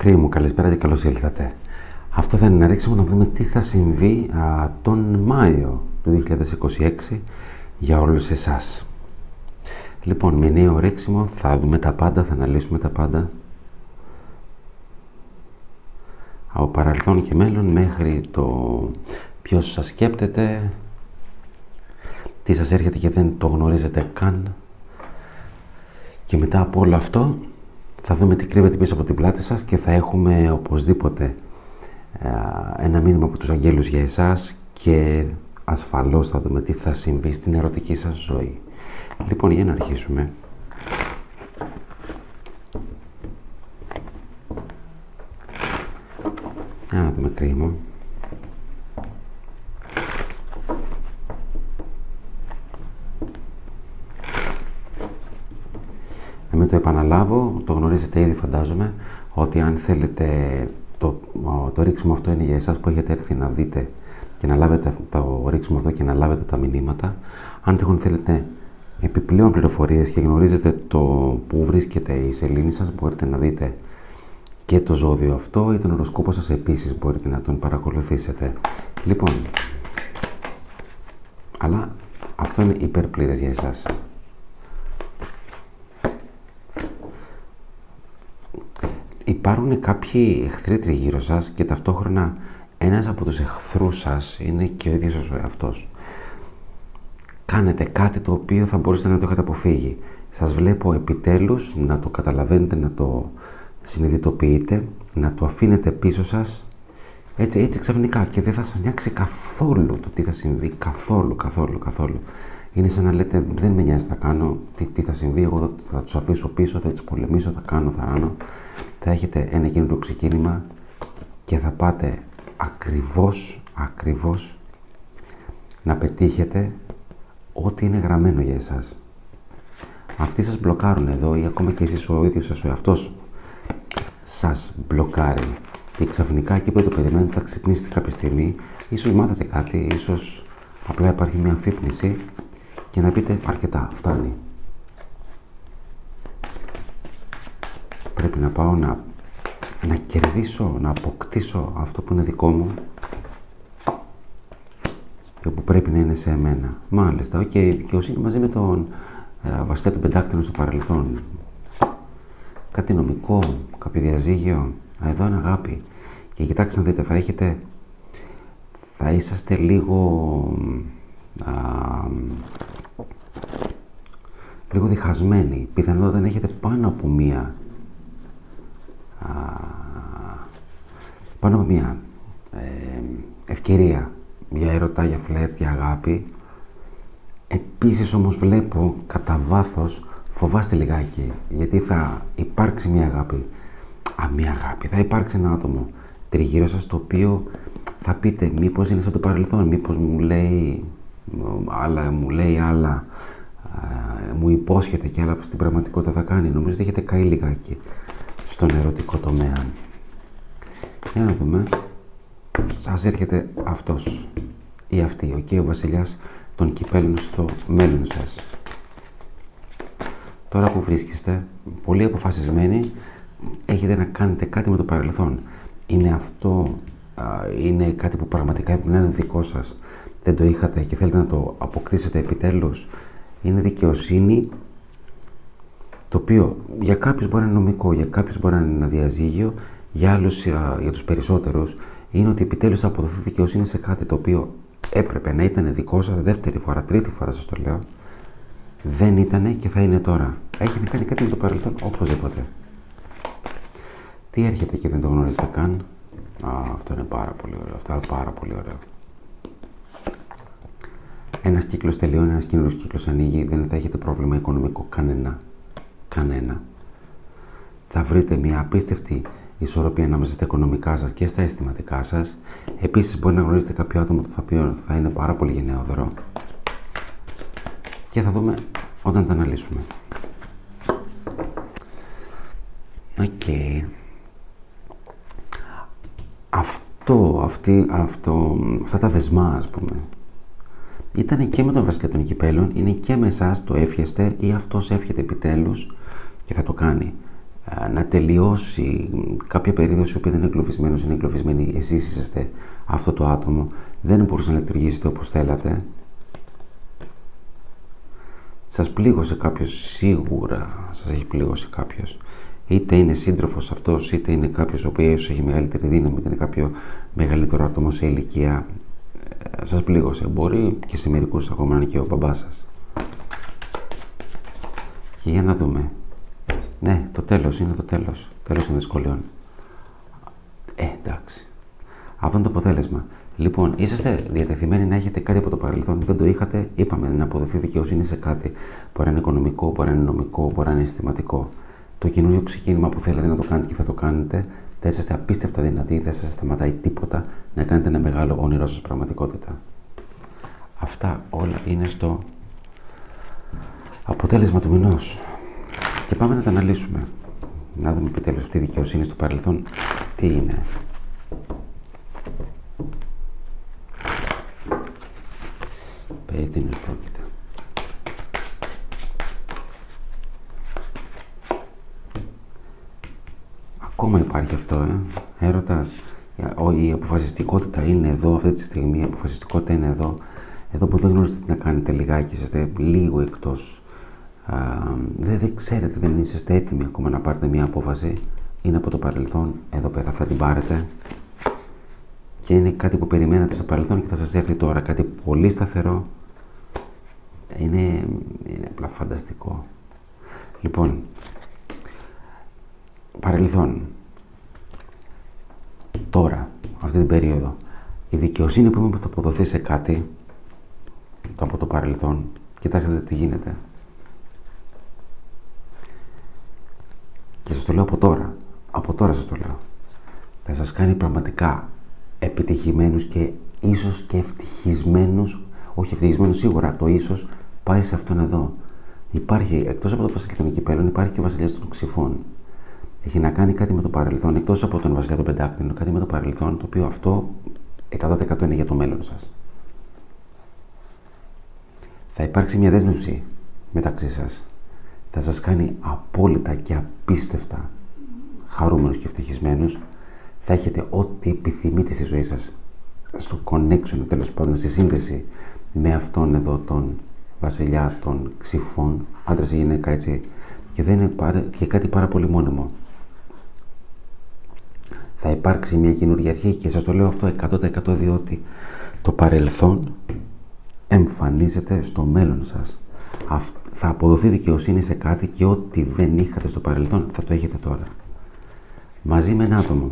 Κρύο μου, καλησπέρα και καλώς ήλθατε. Αυτό θα είναι ένα ρίξιμο να δούμε τι θα συμβεί τον Μάιο του 2026 για όλους εσάς. Λοιπόν, με νέο ρίξιμο θα δούμε τα πάντα, θα αναλύσουμε τα πάντα. Από παρελθόν και μέλλον μέχρι το ποιος σας σκέπτεται, τι σας έρχεται και δεν το γνωρίζετε καν. Και μετά από όλο αυτό θα δούμε τι κρύβεται πίσω από την πλάτη σας και θα έχουμε οπωσδήποτε ένα μήνυμα από τους αγγέλους για εσάς και ασφαλώς θα δούμε τι θα συμβεί στην ερωτική σας ζωή. Λοιπόν, για να αρχίσουμε. Να δούμε κρύο. Να μην το επαναλάβω, το γνωρίζετε ήδη φαντάζομαι, ότι αν θέλετε το ρίξιμο αυτό είναι για εσάς που έχετε έρθει να δείτε και να λάβετε το ρίξιμο αυτό και να λάβετε τα μηνύματα. Αν τυχόν θέλετε επιπλέον πληροφορίες και γνωρίζετε το που βρίσκεται η σελήνη σας, μπορείτε να δείτε και το ζώδιο αυτό ή τον οροσκόπο σας επίσης μπορείτε να τον παρακολουθήσετε. Λοιπόν, αλλά αυτό είναι υπερπλήρες για εσάς. Υπάρχουν κάποιοι εχθροί τριγύρω σας και ταυτόχρονα ένας από τους εχθρούς σας είναι και ο ίδιος ο εαυτός. Κάνετε κάτι το οποίο θα μπορούσατε να το έχετε αποφύγει. Σας βλέπω επιτέλους να το καταλαβαίνετε, να το συνειδητοποιείτε, να το αφήνετε πίσω σας έτσι ξαφνικά και δεν θα σας νοιάξει καθόλου το τι θα συμβεί, καθόλου. Είναι σαν να λέτε δεν με νοιάζει, θα κάνω τι θα συμβεί, εγώ θα τους αφήσω πίσω, θα τους πολεμήσω, θα κάνω, θα ράνω. Θα έχετε ένα καινούριο ξεκίνημα και θα πάτε ακριβώς να πετύχετε ό,τι είναι γραμμένο για εσάς. Αυτοί σας μπλοκάρουν εδώ ή ακόμα και εσείς ο ίδιος σας ο εαυτός σας μπλοκάρει και ξαφνικά εκεί που το περιμένετε θα ξυπνήσετε κάποια στιγμή, ίσως μάθετε κάτι, ίσως απλά υπάρχει μια αμφίπνιση και να πείτε αρκετά, φτάνει. Πρέπει να πάω να κερδίσω, να αποκτήσω αυτό που είναι δικό μου και που πρέπει να είναι σε εμένα. Μάλιστα, και η δικαιοσύνη μαζί με τον βασιλιά των πεντάκτηνων στο παρελθόν. Κάτι νομικό, κάποιο διαζύγιο, εδώ είναι αγάπη. Και κοιτάξτε να δείτε, θα είσαστε λίγο διχασμένοι. Πιθανότατα δεν έχετε πάνω από μία ευκαιρία για ερωτά, για φλερτ, για αγάπη. Επίσης όμως βλέπω κατά βάθος φοβάστε λιγάκι γιατί θα υπάρξει μια αγάπη. Θα υπάρξει ένα άτομο τριγύρω σας το οποίο θα πείτε μήπως είναι σαν το παρελθόν, μήπως μου λέει άλλα, μου υπόσχεται και άλλα στην πραγματικότητα θα κάνει. Νομίζω ότι έχετε καεί λιγάκι στον ερωτικό τομέα. Για να δούμε. Σας έρχεται αυτός ή αυτή, ο βασιλιάς των κυπέλων στο μέλλον σας. Τώρα που βρίσκεστε, πολύ αποφασισμένοι, έχετε να κάνετε κάτι με το παρελθόν. Είναι κάτι που πραγματικά έπρεπε να είναι δικό σας. Δεν το είχατε και θέλετε να το αποκτήσετε επιτέλους. Είναι δικαιοσύνη, το οποίο για κάποιους μπορεί να είναι νομικό, για κάποιους μπορεί να είναι ένα διαζύγιο, για άλλους, για τους περισσότερους, είναι ότι επιτέλους θα αποδοθεί δικαιοσύνη σε κάτι το οποίο έπρεπε να ήταν δικό σας δεύτερη φορά, τρίτη φορά σας το λέω. Δεν ήτανε και θα είναι τώρα. Έχει να κάνει κάτι με το παρελθόν, οπωσδήποτε. Τι έρχεται και δεν το γνωρίζετε καν. Αυτό είναι πάρα πολύ ωραίο. Ένας κύκλος τελειώνει, ένας καινούριος κύκλος ανοίγει, δεν θα έχετε πρόβλημα οικονομικό κανένα. Θα βρείτε μια απίστευτη ισορροπία ανάμεσα στα οικονομικά σας και στα αισθηματικά σας. Επίσης μπορεί να γνωρίσετε κάποιο άτομο το οποίο θα είναι πάρα πολύ γενναιόδωρο. Και θα δούμε όταν τα αναλύσουμε. Αυτά τα δεσμά, ας πούμε, ήταν και με τον βασιλιά των κυπέλων, είναι και με εσάς, το εύχεστε ή αυτός εύχεται επιτέλους και θα το κάνει. να τελειώσει κάποια περίοδος που δεν είναι εγκλωβισμένος, είναι εγκλωβισμένοι, εσείς είσαστε αυτό το άτομο, δεν μπορούσε να λειτουργήσετε όπως θέλατε. Σας πλήγωσε κάποιος, σίγουρα σας έχει πλήγώσει κάποιος. Είτε είναι σύντροφος αυτός, είτε είναι κάποιος ο οποίος έχει μεγαλύτερη δύναμη, είτε είναι κάποιο μεγαλύτερο άτομο σε ηλικία. Σας πλήγωσε. Μπορεί και σε μερικούς ακόμα να είναι και ο μπαμπάς σας. Και για να δούμε. Ναι, το τέλος είναι το τέλος. Τέλος των δυσκολιών. Εντάξει. Αυτό είναι το αποτέλεσμα. Λοιπόν, είσαστε διατεθειμένοι να έχετε κάτι από το παρελθόν. Δεν το είχατε, είπαμε, να αποδοθεί δικαιοσύνη σε κάτι. Μπορεί να είναι οικονομικό, μπορεί να είναι νομικό, μπορεί να είναι αισθηματικό. Το καινούριο ξεκίνημα που θέλετε να το κάνετε και θα το κάνετε, δεν είσαστε απίστευτα δυνατοί, δεν σας σταματάει τίποτα να κάνετε ένα μεγάλο όνειρό σας πραγματικότητα. Αυτά όλα είναι στο αποτέλεσμα του μηνός. Και πάμε να τα αναλύσουμε. Να δούμε επιτέλους αυτή η δικαιοσύνη στο παρελθόν τι είναι. Περί τίνος πρόκειται. Ακόμα υπάρχει αυτό, έρωτας. Η αποφασιστικότητα είναι εδώ αυτή τη στιγμή, η αποφασιστικότητα είναι εδώ. Εδώ που δεν γνωρίζετε τι να κάνετε λιγάκι, είσαστε λίγο εκτός. Δεν ξέρετε, δεν είσαστε έτοιμοι ακόμα να πάρετε μια απόφαση. Είναι από το παρελθόν, εδώ πέρα θα την πάρετε. Και είναι κάτι που περιμένατε στο παρελθόν και θα σας έρθει τώρα, κάτι πολύ σταθερό. Είναι απλά φανταστικό. Λοιπόν, παρελθόν. Τώρα, αυτή την περίοδο, η δικαιοσύνη που θα αποδοθεί σε κάτι από το παρελθόν, κοιτάξτε τι γίνεται. Και σας το λέω από τώρα σας το λέω. Θα σας κάνει πραγματικά επιτυχημένους και ίσως και ευτυχισμένους, όχι ευτυχισμένους σίγουρα, το ίσως πάει σε αυτόν εδώ. Υπάρχει, εκτός από το βασιλιά των κυπέλων, υπάρχει και ο βασιλιάς των ξυφών. Έχει να κάνει κάτι με το παρελθόν, εκτός από τον βασιλιά των πεντάκτηνων, κάτι με το παρελθόν, το οποίο αυτό 100% είναι για το μέλλον σας. Θα υπάρξει μια δέσμευση μεταξύ σας. Θα σας κάνει απόλυτα και απίστευτα χαρούμενους και ευτυχισμένους. Θα έχετε ό,τι επιθυμείτε στη ζωή σας, στο connection, τέλος πάντων, στη σύνδεση με αυτόν εδώ τον βασιλιά των ξυφών, άντρας ή γυναίκα, έτσι, και δεν είναι και κάτι πάρα πολύ μόνιμο. Θα υπάρξει μια καινούργια αρχή και σας το λέω αυτό 100% διότι το παρελθόν εμφανίζεται στο μέλλον σας. Θα αποδοθεί δικαιοσύνη σε κάτι και ό,τι δεν είχατε στο παρελθόν θα το έχετε τώρα. Μαζί με ένα άτομο.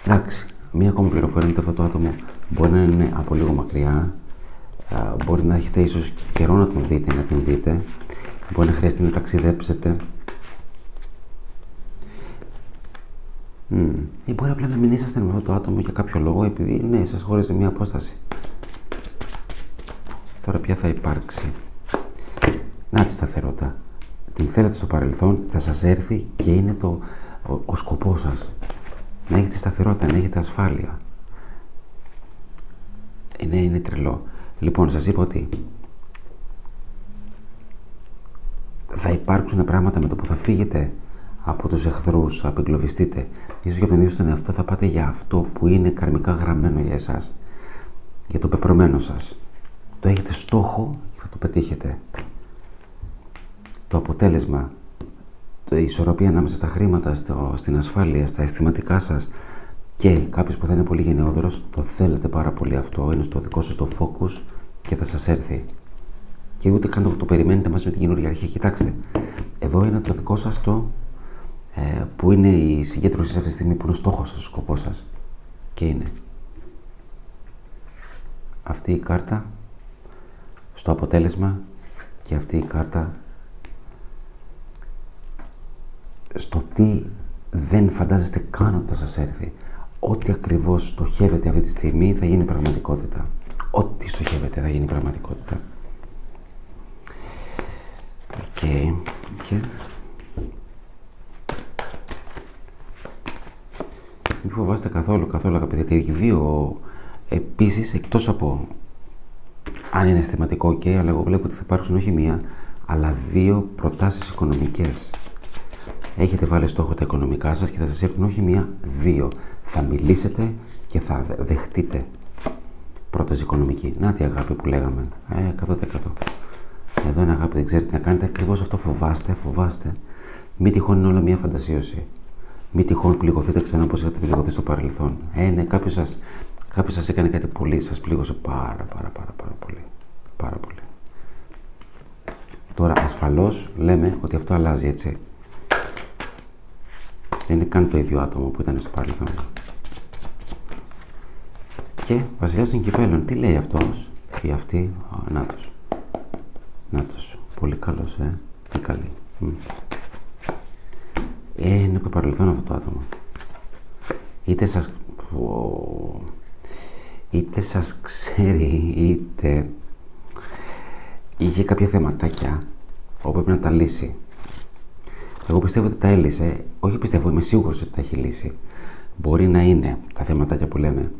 Εντάξει, μία ακόμα πληροφορία είναι ότι αυτό το άτομο μπορεί να είναι από λίγο μακριά, μπορεί να έχετε ίσως και καιρό να τον δείτε, να την δείτε, μπορεί να χρειαστεί να ταξιδέψετε. Ή μπορεί απλά να μην είσαστε με αυτό το άτομο για κάποιο λόγο, επειδή ναι, σας χωρίζετε μία απόσταση. Τώρα ποια θα υπάρξει. Να τη σταθερότητα. Την θέλετε στο παρελθόν, θα σας έρθει και είναι ο σκοπός σας. Να έχετε σταθερότητα, να έχετε ασφάλεια. Είναι τρελό. Λοιπόν, σας είπα ότι θα υπάρξουν πράγματα με το που θα φύγετε από τους εχθρούς, θα απεγκλωβιστείτε. Ίσως για τον ίδιο τον εαυτό θα πάτε για αυτό που είναι καρμικά γραμμένο για εσάς. Για το πεπρωμένο σας. Το έχετε στόχο και θα το πετύχετε. Το αποτέλεσμα, η ισορροπία ανάμεσα στα χρήματα, στην ασφάλεια, στα αισθηματικά σας και κάποιος που θα είναι πολύ γενναιόδωρος, το θέλετε πάρα πολύ αυτό, είναι στο δικό σας το focus και θα σας έρθει. Και ούτε καν το περιμένετε μαζί με την καινούργια αρχή. Κοιτάξτε, εδώ είναι το δικό σας που είναι η συγκέντρωση σε αυτή τη στιγμή, που είναι ο στόχος σας, ο σκοπός σας. Και είναι αυτή η κάρτα στο αποτέλεσμα και αυτή η κάρτα στο τι δεν φαντάζεστε καν ότι θα σας έρθει. Ό,τι ακριβώς στοχεύετε αυτή τη στιγμή θα γίνει πραγματικότητα. Ό,τι στοχεύετε θα γίνει πραγματικότητα. Και μην φοβάστε καθόλου αγαπητοί. Οι δύο επίσης, εκτός από αν είναι αισθηματικό αλλά εγώ βλέπω ότι θα υπάρξουν όχι μία, αλλά δύο προτάσεις οικονομικές. Έχετε βάλει στόχο τα οικονομικά σας και θα σας έρθουν όχι μία, δύο. Θα μιλήσετε και θα δεχτείτε πρόταση οικονομική. Να τη αγάπη που λέγαμε. 100%. Εδώ είναι αγάπη, δεν ξέρετε τι να κάνετε. Ακριβώς αυτό φοβάστε. Μη τυχόν είναι όλα μία φαντασίωση. Μη τυχόν πληγωθείτε ξανά όπως είχατε πληγωθεί στο παρελθόν. Ναι, κάποιος σας έκανε κάτι πολύ, σας πλήγωσε πάρα πολύ. Πάρα πολύ. Τώρα ασφαλώς λέμε ότι αυτό αλλάζει, έτσι. Δεν είναι καν το ίδιο άτομο που ήταν στο παρελθόν. Και βασιλιάς των κυπέλων, τι λέει αυτός ή αυτή? Νάτος. Πολύ καλός, τι καλή. Είναι από το παρελθόν αυτό το άτομο. Είτε σας ξέρει, είτε είχε κάποια θεματάκια όπου πρέπει να τα λύσει. Εγώ πιστεύω ότι τα έλυσε. Όχι πιστεύω, είμαι σίγουρος ότι τα έχει λύσει. Μπορεί να είναι τα θεματάκια που λέμε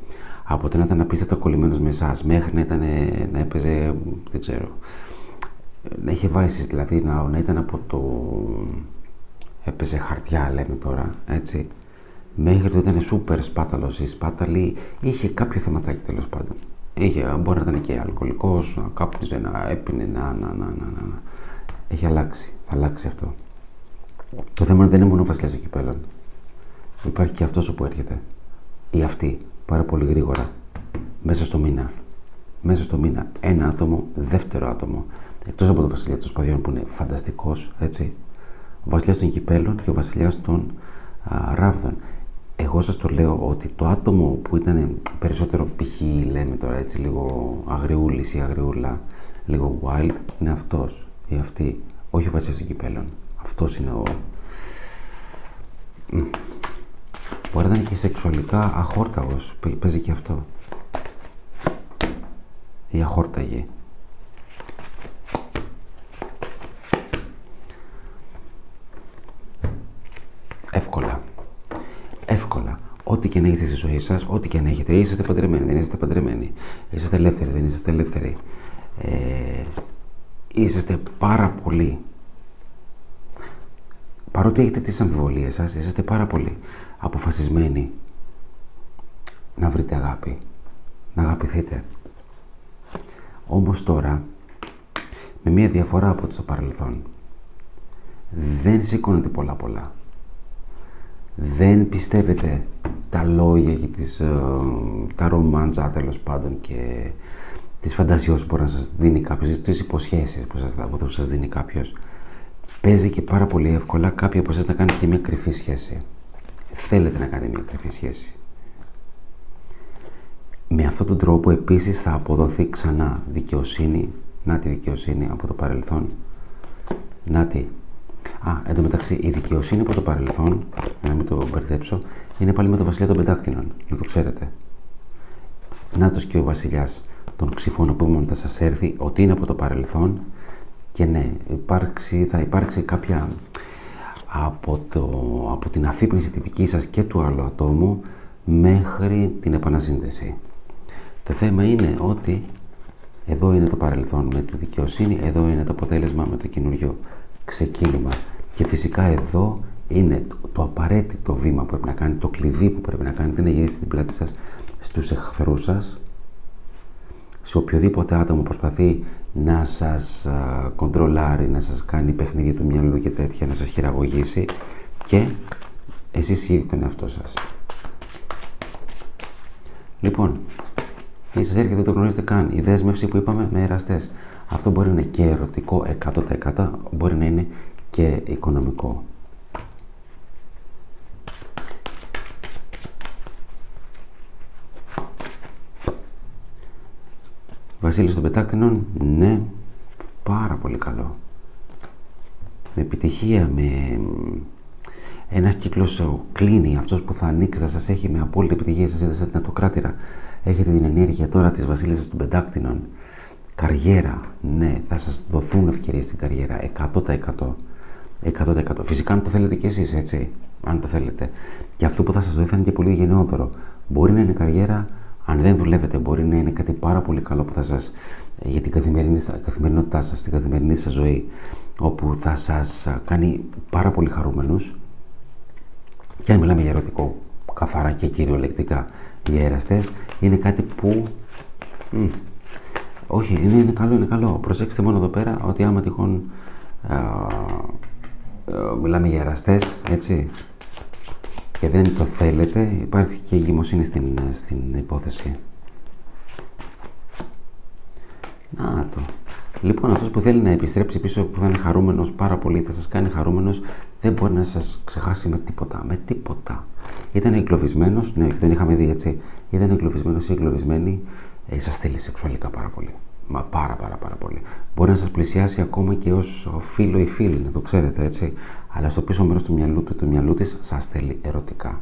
από το να ήταν απίστευτα κολλημένος με εσάς μέχρι να έπαιζε, δεν ξέρω, να είχε βάησεις, δηλαδή να ήταν από το έπαιζε χαρτιά, λέμε τώρα, έτσι, μέχρι το ήταν σούπερ σπάταλος ή σπάταλη, είχε κάποιο θεματάκι τέλος πάντων. Μπορεί να ήταν και αλκοολικός, να κάπνιζε, να έπινε, Έχει αλλάξει, θα αλλάξει αυτό. Το θέμα δεν είναι μόνο ο βασιλιάς των κυπέλων. Υπάρχει και αυτός όπου έρχεται. Ή αυτή, πάρα πολύ γρήγορα. Μέσα στο μήνα. Ένα άτομο, δεύτερο άτομο. Εκτός από τον βασιλιά των σπαδιών που είναι φανταστικός, έτσι. Ο βασιλιάς των κυπέλων και ο βασιλιάς των ράβδων. Εγώ σας το λέω ότι το άτομο που ήταν περισσότερο π.χ. λέμε τώρα, έτσι, λίγο αγριούλης ή αγριούλα, λίγο wild, είναι αυτός ή αυτή. Όχι ο βασιλιάς των κυπέλων. Αυτός είναι ο... Μπορεί να είναι και σεξουαλικά αχόρταγος. Παίζει και αυτό. Ή αχόρταγη. Εύκολα. Ό,τι και αν έχετε στη ζωή σας, ό,τι και αν έχετε. Είσαστε παντρεμένοι, δεν είσαστε παντρεμένοι. Είσαστε ελεύθεροι, δεν είσαστε ελεύθεροι. Είσαστε πάρα πολύ. Παρότι έχετε τις αμφιβολίες σας, είσαστε πάρα πολύ αποφασισμένοι να βρείτε αγάπη, να αγαπηθείτε. Όμως τώρα, με μια διαφορά από το παρελθόν, δεν σηκώνετε πολλά. Δεν πιστεύετε τα λόγια και τα ρομάντζα, τέλος πάντων, και τις φαντασιώσεις που μπορεί να σας δίνει κάποιος, τις υποσχέσεις που σας δίνει κάποιος. Παίζει και πάρα πολύ εύκολα κάποιοι από εσάς να κάνετε και μια κρυφή σχέση. Θέλετε να κάνετε μια κρυφή σχέση. Με αυτόν τον τρόπο επίσης θα αποδοθεί ξανά δικαιοσύνη. Να τη δικαιοσύνη από το παρελθόν. Να τη. Εν τω μεταξύ, η δικαιοσύνη από το παρελθόν, να μην το μπερδέψω, είναι πάλι με τον βασιλιά των πεντάκτηνων. Να το ξέρετε. Νάτος και ο βασιλιάς των ξυφών, από που θα σας έρθει ότι είναι από το παρελθόν. Και ναι, θα υπάρξει κάποια από την αφύπνιση τη δική σας και του άλλου ατόμου μέχρι την επανασύνδεση. Το θέμα είναι ότι εδώ είναι το παρελθόν με τη δικαιοσύνη, εδώ είναι το αποτέλεσμα με το καινούριο ξεκίνημα. Και φυσικά εδώ είναι το απαραίτητο βήμα που πρέπει να κάνετε, το κλειδί που πρέπει να κάνετε, είναι να γυρίσετε την πλάτη σας στους εχθρούς σας, σε οποιοδήποτε άτομο προσπαθεί να σας κοντρολάρει, να σας κάνει παιχνίδια του μυαλού και τέτοια, να σας χειραγωγήσει, και εσείς ήδη τον εαυτό σας. Λοιπόν, εσείς έρχεται, δεν το γνωρίζετε καν. Η δέσμευση που είπαμε με εραστές. Αυτό μπορεί να είναι και ερωτικό 100%, μπορεί να είναι και οικονομικό. Βασίλης των πεντάκτηνων, ναι, πάρα πολύ καλό. Με επιτυχία, με ένας κύκλος κλείνει, αυτός που θα ανοίξει, θα σας έχει με απόλυτη επιτυχία. Σας είδα σαν την Ατοκράτηρα. Έχετε την ενέργεια τώρα της βασίλισσας των πεντάκτηνων. Καριέρα, ναι, θα σας δοθούν ευκαιρίες στην καριέρα, 100%. 100%. Φυσικά αν το θέλετε κι εσείς, έτσι, αν το θέλετε. Και αυτό που θα σας δοθεί θα είναι και πολύ γενναιόδωρο. Μπορεί να είναι καριέρα, αν δεν δουλεύετε, μπορεί να είναι κάτι πάρα πολύ καλό που θα σας, για την καθημερινότητά σας, την καθημερινή σας ζωή, όπου θα σας κάνει πάρα πολύ χαρούμενους, Και αν μιλάμε για ερωτικό, καθαρά και κυριολεκτικά, οι εραστές είναι κάτι που... όχι, είναι καλό, είναι καλό. Προσέξτε μόνο εδώ πέρα ότι άμα τυχόν μιλάμε για εραστές, έτσι, και δεν το θέλετε, υπάρχει και εγκυμοσύνη στην υπόθεση. Να το. Λοιπόν, αυτός που θέλει να επιστρέψει πίσω, που θα είναι χαρούμενος πάρα πολύ, θα σας κάνει χαρούμενος, δεν μπορεί να σας ξεχάσει με τίποτα. Με τίποτα. Ήταν εγκλωβισμένος, ναι, τον είχαμε δει έτσι. Ήταν εγκλωβισμένος ή εγκλωβισμένη, σας θέλει σεξουαλικά πάρα πολύ. Μα πάρα πολύ. Μπορεί να σας πλησιάσει ακόμα και ως φίλο ή φίλη, να το ξέρετε έτσι. Αλλά στο πίσω μέρος του μυαλού του, του μυαλού της, σας θέλει ερωτικά.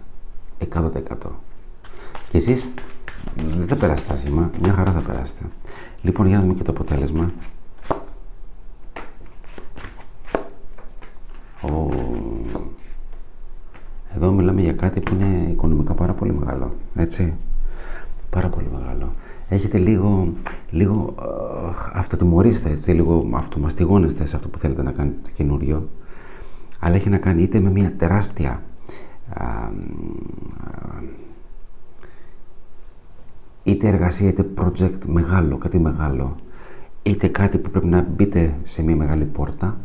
100%. Και εσείς δεν θα περάσετε άσχημα, μια χαρά θα περάσετε. Λοιπόν, για να δούμε και το αποτέλεσμα. Εδώ μιλάμε για κάτι που είναι οικονομικά πάρα πολύ μεγάλο, έτσι. Πάρα πολύ μεγάλο. Έχετε λίγο αυτοτιμωρείστε, έτσι, λίγο αυτομαστιγώνεστε σε αυτό που θέλετε να κάνετε το καινούριο. Αλλά έχει να κάνει είτε με μια τεράστια είτε εργασία, είτε project μεγάλο, κάτι μεγάλο, είτε κάτι που πρέπει να μπείτε σε μια μεγάλη πόρτα,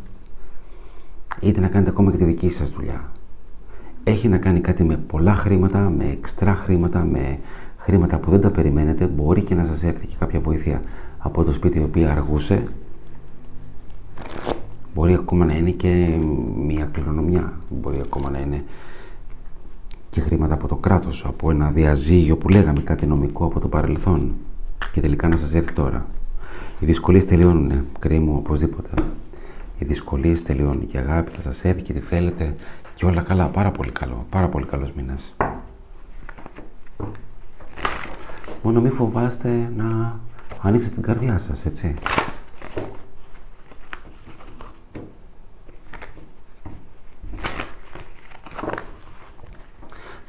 είτε να κάνετε ακόμα και τη δική σας δουλειά. Έχει να κάνει κάτι με πολλά χρήματα, με εξτρά χρήματα, με χρήματα που δεν τα περιμένετε. Μπορεί και να σας έρθει και κάποια βοήθεια από το σπίτι η οποία αργούσε. Μπορεί ακόμα να είναι και μια κληρονομιά. Μπορεί ακόμα να είναι και χρήματα από το κράτος, από ένα διαζύγιο που λέγαμε, κάτι νομικό από το παρελθόν. Και τελικά να σας έρθει τώρα. Οι δυσκολίες τελειώνουν, κρύοι μου, οπωσδήποτε. Οι δυσκολίες τελειώνουν και η αγάπη θα σας έρθει και τη θέλετε και όλα καλά. Πάρα πολύ καλό. Πάρα πολύ καλός μήνας. Μόνο μη φοβάστε να ανοίξετε την καρδιά σας, έτσι.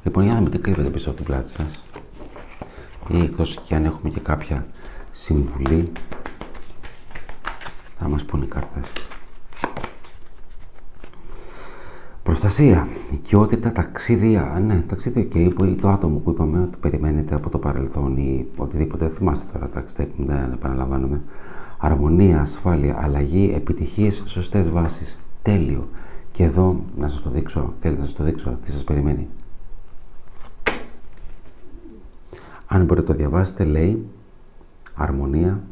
Λοιπόν, για να μην τι κρύβετε πίσω από την πλάτη σας. Ή εκτός και αν έχουμε και κάποια συμβουλή, θα μας πούνε οι κάρτες. Προστασία, οικειότητα, ταξίδια. Ναι, ταξίδια και το άτομο που είπαμε ότι περιμένετε από το παρελθόν ή οτιδήποτε. Θυμάστε τώρα, δεν επαναλαμβάνομαι. Αρμονία, ασφάλεια, αλλαγή, επιτυχίες, σωστές βάσεις. Τέλειο. Και εδώ να σας το δείξω, θέλετε να σας το δείξω τι σας περιμένει. Αν μπορείτε να το διαβάσετε, λέει αρμονία,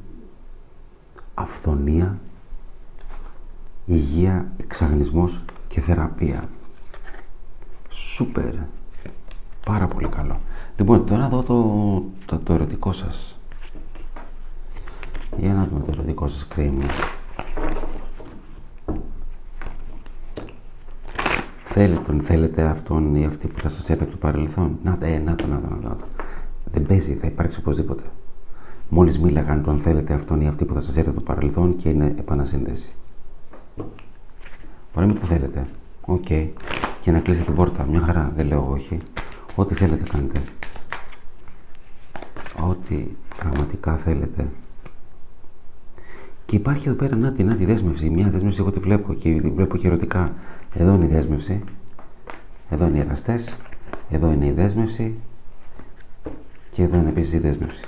αυθονία, υγεία, εξαγνισμός και θεραπεία. Σούπερ. Πάρα πολύ καλό. Λοιπόν, τώρα δω το ερωτικό σας. Για να δούμε το ερωτικό σας, κρίμα. Θέλετε αυτόν ή αυτή που θα σας έρθει από το παρελθόν. Να το. Δεν παίζει, θα υπάρξει οπωσδήποτε. Μόλις μίλαγαν τον θέλετε αυτόν ή αυτή που θα σας έρθει από το παρελθόν και είναι επανασύνδεση. Μπορεί να μην το θέλετε. Οκ. Και να κλείσετε την πόρτα. Μια χαρά. Δεν λέω όχι. Ό,τι θέλετε κάνετε. Ό,τι πραγματικά θέλετε. Και υπάρχει εδώ πέρα, να τη δέσμευση. Μια δέσμευση εγώ τη βλέπω και τη βλέπω και ερωτικά. Εδώ είναι η δέσμευση. Εδώ είναι οι εραστές. Εδώ είναι η δέσμευση. Και εδώ είναι επίσης η δέσμευση.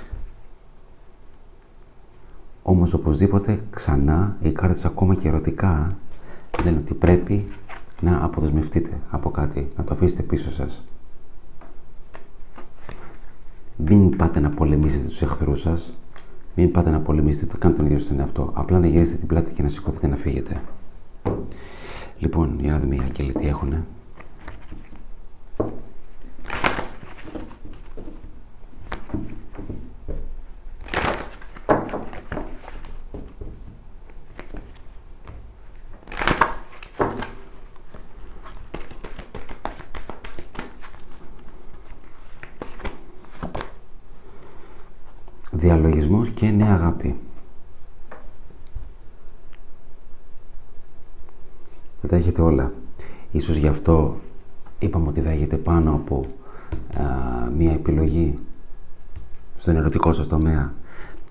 Όμως οπωσδήποτε ξανά οι κάρτες ακόμα και ερωτικά λένε ότι πρέπει να αποδεσμευτείτε από κάτι, να το αφήσετε πίσω σας. Μην πάτε να πολεμήσετε τους εχθρούς σας, μην πάτε να πολεμήσετε, το κάνετε τον ίδιο στον εαυτό. Απλά να γυρίσετε την πλάτη και να σηκωθείτε να φύγετε. Λοιπόν, για να δούμε οι άγγελοι τι έχουνε. Διαλογισμός και νέα αγάπη. Δεν τα έχετε όλα. Ίσως γι' αυτό είπαμε ότι θα έχετε πάνω από μία επιλογή στον ερωτικό σας τομέα.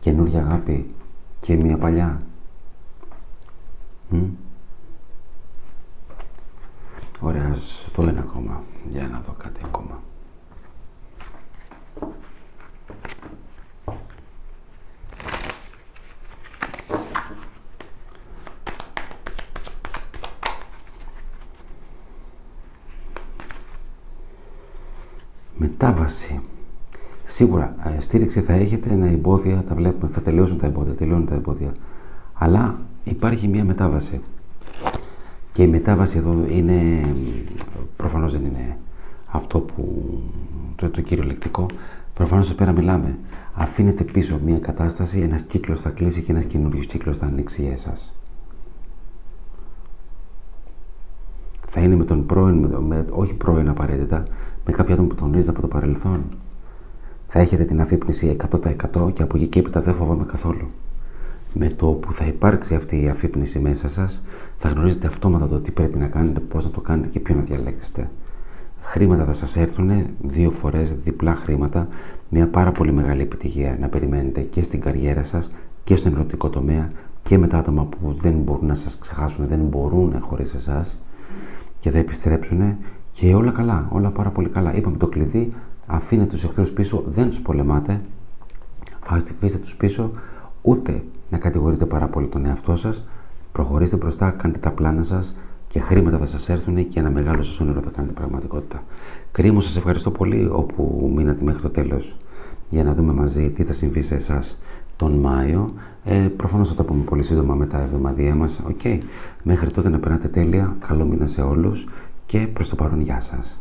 Καινούργια αγάπη και μία παλιά. Ωραία, ας δω ένα ακόμα. Για να δω κάτι ακόμα. Μετάβαση. Σίγουρα στήριξη θα έχετε, ένα εμπόδια, τα βλέπουμε, θα τελειώσουν τα εμπόδια, τελειώνουν τα εμπόδια. Αλλά υπάρχει μια μετάβαση. Και η μετάβαση εδώ είναι, προφανώς δεν είναι αυτό που, το κυριολεκτικό. Προφανώς εδώ πέρα μιλάμε. Αφήνετε πίσω μια κατάσταση, ένας κύκλος θα κλείσει και ένας καινούριος κύκλος θα ανοίξει για εσάς. Θα είναι με τον πρώην, όχι πρώην απαραίτητα, με κάποιο άτομο που τον γνωρίζετε από το παρελθόν. Θα έχετε την αφύπνιση 100% και από εκεί και έπειτα δεν φοβάμαι καθόλου. Με το που θα υπάρξει αυτή η αφύπνιση μέσα σας, θα γνωρίζετε αυτόματα το τι πρέπει να κάνετε, πώς να το κάνετε και ποιο να διαλέξετε. Χρήματα θα σας έρθουν 2 φορές διπλά χρήματα, μια πάρα πολύ μεγάλη επιτυχία να περιμένετε και στην καριέρα σας και στον ερωτικό τομέα και με τα άτομα που δεν μπορούν να σας ξεχάσουν, δεν μπορούν χωρίς εσάς και θα επιστρέψουν και όλα καλά, όλα πάρα πολύ καλά. Είπαμε το κλειδί, αφήνετε τους εχθρούς πίσω, δεν τους πολεμάτε, αφήστε τους πίσω, ούτε να κατηγορείτε πάρα πολύ τον εαυτό σας, προχωρήστε μπροστά, κάντε τα πλάνα σας και χρήματα θα σας έρθουν και ένα μεγάλο σας όνειρο θα κάνετε πραγματικότητα. Κρίμο, σας ευχαριστώ πολύ όπου μείνατε μέχρι το τέλος για να δούμε μαζί τι θα συμβεί σε εσάς τον Μάιο. Προφανώς θα το πούμε πολύ σύντομα με τα εβδομαδία μας. Μέχρι τότε να περνάτε τέλεια, καλό μήνα σε όλους και προς το παρόν γεια σας.